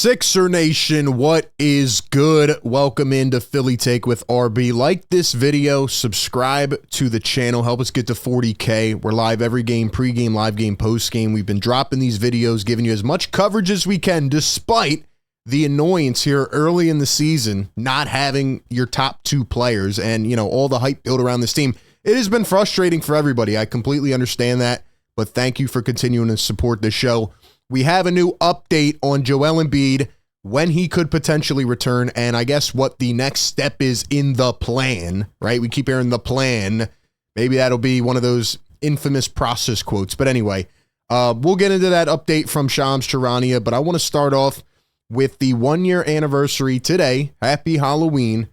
Sixer Nation, what is good? Welcome into Philly Take with RB. Like this video, subscribe to the channel, help us get to 40K. We're live every game, pregame, live game, postgame. We've been dropping these videos, giving you as much coverage as we can, despite the annoyance here early in the season, not having your top two players and, you know, all the hype built around this team. It has been frustrating for everybody. I completely understand that, but thank you for continuing to support this show. We have a new update on Joel Embiid, when he could potentially return, and I guess what the next step is in the plan, right? We keep hearing the plan. Maybe that'll be one of those infamous process quotes. But anyway, we'll get into that update from Shams Charania, but I want to start off with the 1-year anniversary today, happy Halloween,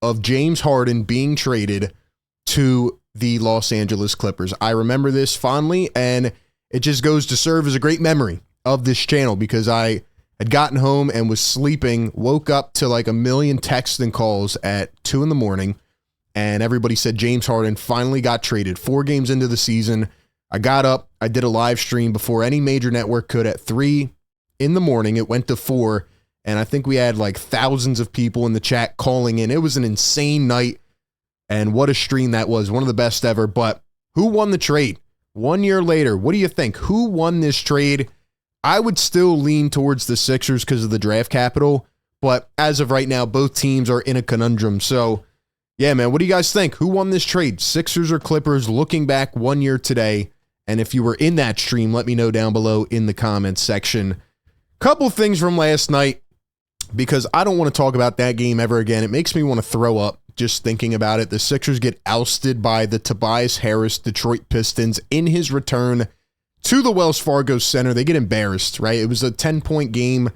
of James Harden being traded to the Los Angeles Clippers. I remember this fondly, and it just goes to serve as a great memory of this channel because I had gotten home and was sleeping, woke up to like a million texts and calls at 2 in the morning, and everybody said James Harden finally got traded 4 games into the season. I got up, I did a live stream before any major network could at 3 in the morning. It went to 4, and I think we had like thousands of people in the chat calling in. It was an insane night, and what a stream that was, one of the best ever. But who won the trade? 1 year later, what do you think? Who won this trade? I would still lean towards the Sixers because of the draft capital, but as of right now, both teams are in a conundrum. So, yeah, man, what do you guys think? Who won this trade? Sixers or Clippers? Looking back 1 year today, and if you were in that stream, let me know down below in the comments section. Couple things from last night, because I don't want to talk about that game ever again. It makes me want to throw up just thinking about it. The Sixers get ousted by the Tobias Harris Detroit Pistons in his return to the Wells Fargo Center. They get embarrassed, right? It was a 10-point game,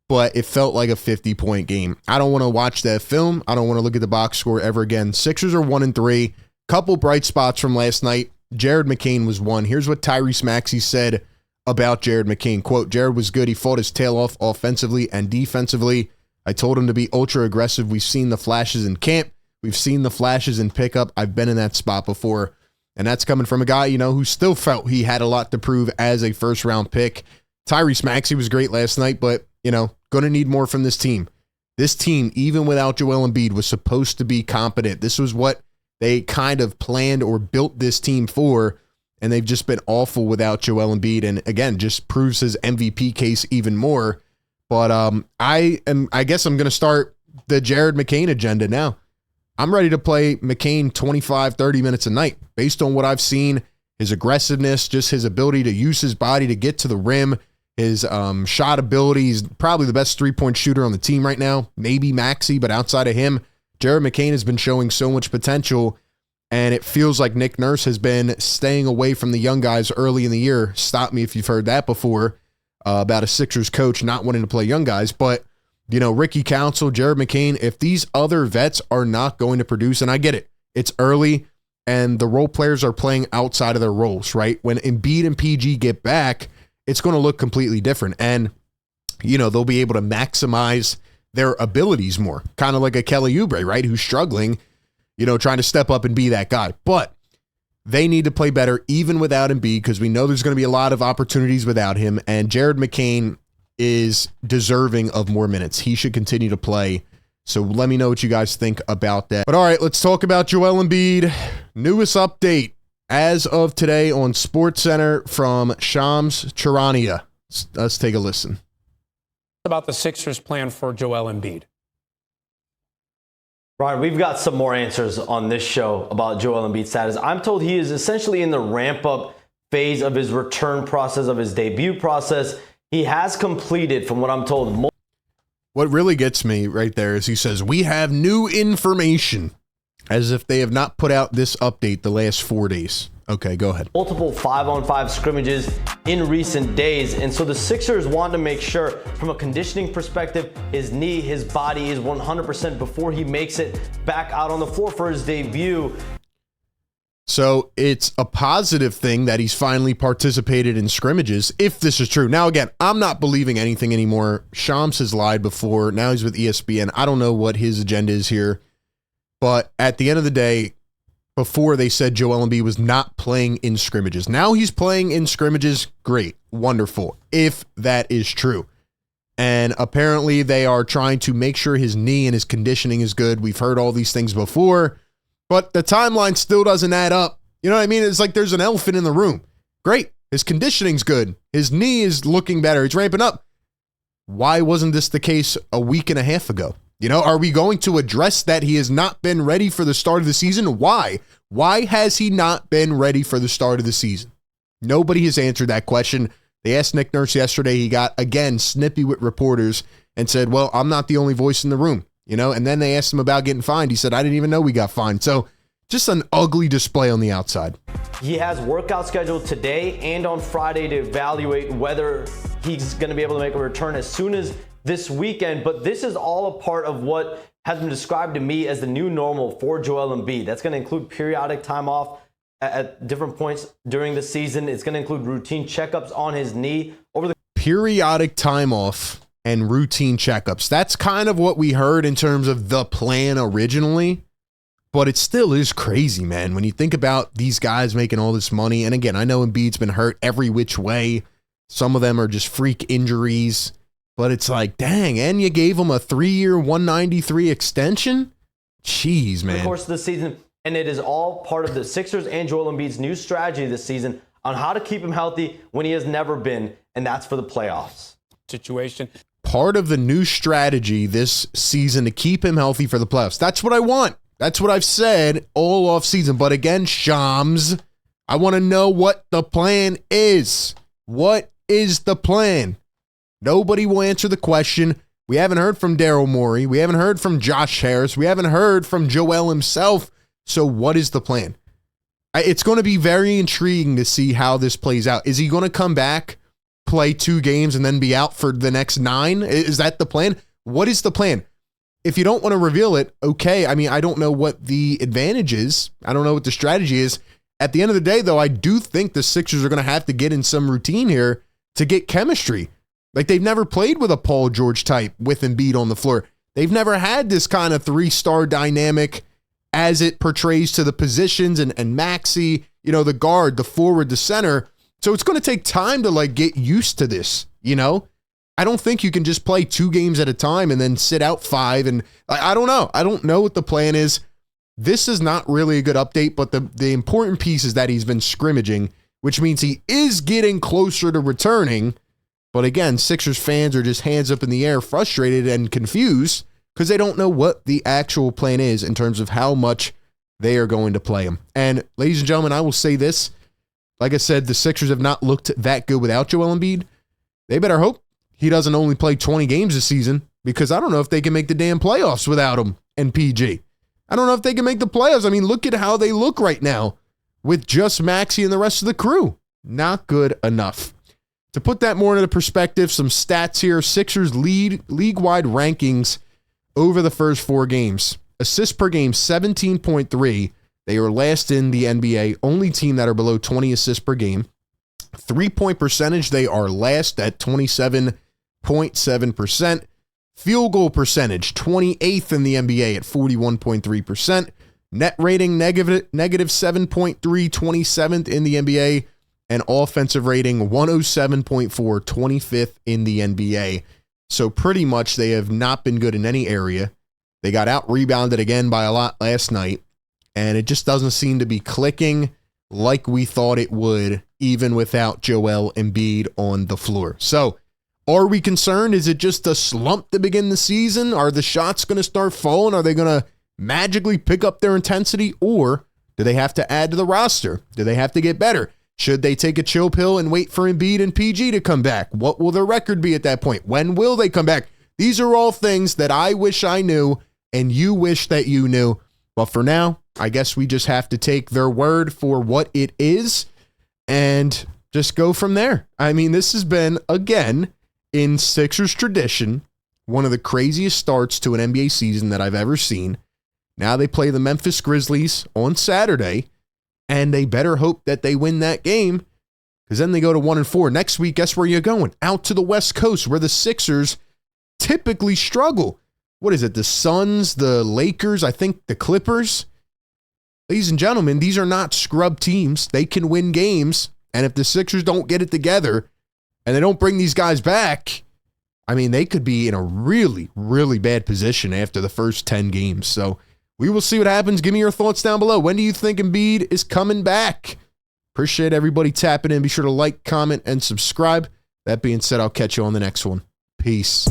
but it felt like a 50-point game. I don't want to watch that film. I don't want to look at the box score ever again. Sixers are 1-3. Couple bright spots from last night. Jared McCain was one. Here's what Tyrese Maxey said about Jared McCain. Quote, Jared was good. He fought his tail off offensively and defensively. I told him to be ultra aggressive. We've seen the flashes in camp. We've seen the flashes in pickup. I've been in that spot before. And that's coming from a guy, you know, who still felt he had a lot to prove as a first-round pick. Tyrese Maxey was great last night, but, you know, going to need more from this team. This team, even without Joel Embiid, was supposed to be competent. This was what they kind of planned or built this team for, and they've just been awful without Joel Embiid, and, again, just proves his MVP case even more. But I guess I'm going to start the Jared McCain agenda now. I'm ready to play McCain 25, 30 minutes a night based on what I've seen, his aggressiveness, just his ability to use his body to get to the rim, his shot ability. He's probably the best three-point shooter on the team right now, maybe Maxey, but outside of him, Jared McCain has been showing so much potential, and it feels like Nick Nurse has been staying away from the young guys early in the year. Stop me if you've heard that before about a Sixers coach not wanting to play young guys, but you know, Ricky Council, Jared McCain, if these other vets are not going to produce, and I get it, it's early, and the role players are playing outside of their roles, right? When Embiid and PG get back, it's going to look completely different, and, you know, they'll be able to maximize their abilities more, kind of like a Kelly Oubre, right, who's struggling, you know, trying to step up and be that guy. But they need to play better even without Embiid because we know there's going to be a lot of opportunities without him, and Jared McCain is deserving of more minutes. He should continue to play. So let me know what you guys think about that. But all right, let's talk about Joel Embiid. Newest update as of today on SportsCenter from Shams Charania. Let's take a listen. About the Sixers' plan for Joel Embiid. Ryan, we've got some more answers on this show about Joel Embiid's status. I'm told he is essentially in the ramp-up phase of his return process, of his debut process. He has completed, from what I'm told. What really gets me right there is he says, we have new information, as if they have not put out this update the last 4 days. Okay, go ahead. Multiple 5-on-5 scrimmages in recent days. And so the Sixers want to make sure, from a conditioning perspective, his knee, his body is 100% before he makes it back out on the floor for his debut. So it's a positive thing that he's finally participated in scrimmages, if this is true. Now, again, I'm not believing anything anymore. Shams has lied before. Now he's with ESPN. I don't know what his agenda is here. But at the end of the day, before they said Joel Embiid was not playing in scrimmages. Now he's playing in scrimmages. Great. Wonderful. If that is true. And apparently they are trying to make sure his knee and his conditioning is good. We've heard all these things before, but the timeline still doesn't add up. You know what I mean? It's like there's an elephant in the room. Great. His conditioning's good. His knee is looking better. He's ramping up. Why wasn't this the case a week and a half ago? You know, are we going to address that he has not been ready for the start of the season? Why? Why has he not been ready for the start of the season? Nobody has answered that question. They asked Nick Nurse yesterday. He got, again, snippy with reporters and said, well, I'm not the only voice in the room, you know? And then they asked him about getting fined. He said, I didn't even know we got fined. So just an ugly display on the outside. He has workout scheduled today and on Friday to evaluate whether he's going to be able to make a return as soon as this weekend. But this is all a part of what has been described to me as the new normal for Joel Embiid. That's going to include periodic time off at different points during the season. It's going to include routine checkups on his knee over the periodic time off and routine checkups. That's kind of what we heard in terms of the plan originally, but it still is crazy, man. When you think about these guys making all this money, and again, I know Embiid's been hurt every which way. Some of them are just freak injuries, but it's like, dang, and you gave him a 3-year, 193 extension? Jeez, man. the course of the season. And it is all part of the Sixers and Joel Embiid's new strategy this season on how to keep him healthy when he has never been, and that's for the playoffs. Situation. Part of the new strategy this season to keep him healthy for the playoffs. That's what I want. That's what I've said all off season. But again, Shams, I want to know what the plan is. What is the plan? Nobody will answer the question. We haven't heard from Daryl Morey. We haven't heard from Josh Harris. We haven't heard from Joel himself. So what is the plan? It's going to be very intriguing to see how this plays out. Is he going to come back, play 2 games, and then be out for the next 9? Is that the plan? What is the plan? If you don't want to reveal it, okay. I mean, I don't know what the advantage is. I don't know what the strategy is. At the end of the day, though, I do think the Sixers are going to have to get in some routine here to get chemistry. Like, they've never played with a Paul George type with Embiid on the floor. They've never had this kind of 3-star dynamic as it portrays to the positions and Maxey, you know, the guard, the forward, the center. So it's going to take time to like get used to this, you know? I don't think you can just play 2 games at a time and then sit out 5. And I don't know. I don't know what the plan is. This is not really a good update, but the important piece is that he's been scrimmaging, which means he is getting closer to returning. But again, Sixers fans are just hands up in the air, frustrated and confused because they don't know what the actual plan is in terms of how much they are going to play him. And ladies and gentlemen, I will say this. Like I said, the Sixers have not looked that good without Joel Embiid. They better hope he doesn't only play 20 games this season, because I don't know if they can make the damn playoffs without him and PG. I don't know if they can make the playoffs. I mean, look at how they look right now with just Maxey and the rest of the crew. Not good enough. To put that more into perspective, some stats here. Sixers lead league-wide rankings over the first 4 games. Assists per game, 17.3. They are last in the NBA, only team that are below 20 assists per game. 3-point percentage, they are last at 27.7%. Field goal percentage, 28th in the NBA at 41.3%. Net rating, negative 7.3, 27th in the NBA. And offensive rating, 107.4, 25th in the NBA. So pretty much they have not been good in any area. They got out-rebounded again by a lot last night. And it just doesn't seem to be clicking like we thought it would, even without Joel Embiid on the floor. So are we concerned? Is it just a slump to begin the season? Are the shots going to start falling? Are they going to magically pick up their intensity? Or do they have to add to the roster? Do they have to get better? Should they take a chill pill and wait for Embiid and PG to come back? What will their record be at that point? When will they come back? These are all things that I wish I knew and you wish that you knew. But for now, I guess we just have to take their word for what it is and just go from there. I mean, this has been, again, in Sixers tradition, one of the craziest starts to an NBA season that I've ever seen. Now they play the Memphis Grizzlies on Saturday. And they better hope that they win that game, because then they go to 1-4. Next week, guess where you're going? Out to the West Coast, where the Sixers typically struggle. What is it? The Suns, the Lakers, I think the Clippers. Ladies and gentlemen, these are not scrub teams. They can win games. And if the Sixers don't get it together and they don't bring these guys back, I mean, they could be in a really, really bad position after the first 10 games. So we will see what happens. Give me your thoughts down below. When do you think Embiid is coming back? Appreciate everybody tapping in. Be sure to like, comment, and subscribe. That being said, I'll catch you on the next one. Peace.